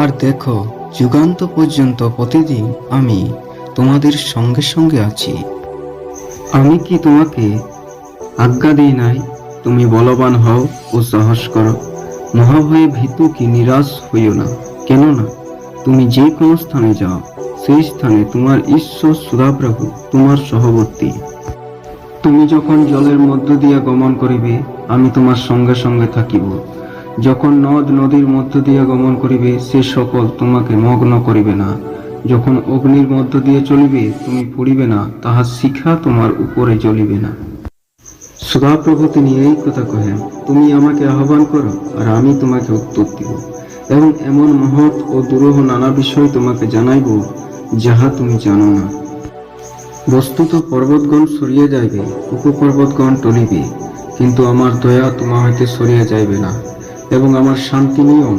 আর দেখো, যুগান্ত পর্যন্ত প্রতিদিন আমি তোমাদের সঙ্গে সঙ্গে আছি। আমি কি তোমাকে আজ্ঞা দিই নাই, তুমি বলবান হও ও সাহস করো, মহাভয়ে ভীতু কি নিরাশ হইও না। কেননা তুমি যে কোনো স্থানে যাও, সেই স্থানে তোমার ঈশ্বর সদাপ্রভু তোমার সহবর্তী। তুমি যখন জলের মধ্য দিয়া গমন করিবে, আমি তোমার সঙ্গে সঙ্গে থাকিব। যখন নদ নদীর মধ্য দিয়া গমন করিবে, সে সকল তোমাকে মগ্ন করিবে না। যখন অগ্নির মধ্য দিয়ে চলিবে, তুমি পুড়িবে না, তাহার শিখা তোমার উপরে জ্বলিবে না। সদাপ্রভু তিনি এই কথা কহেন, তুমি আমাকে আহ্বান করো, আর আমি তোমাকে উত্তর দিব, এবং এমন মহৎ ও দুরূহ নানা বিষয় তোমাকে জানাইব, যাহা তুমি জানো না। বস্তুত পর্বতগণ সরিয়া যাইবে, উপপর্বতগণ টলিবে, কিন্তু আমার দয়া তোমা হইতে সরিয়া যাইবে না, এবং আমার শান্তি নিয়ম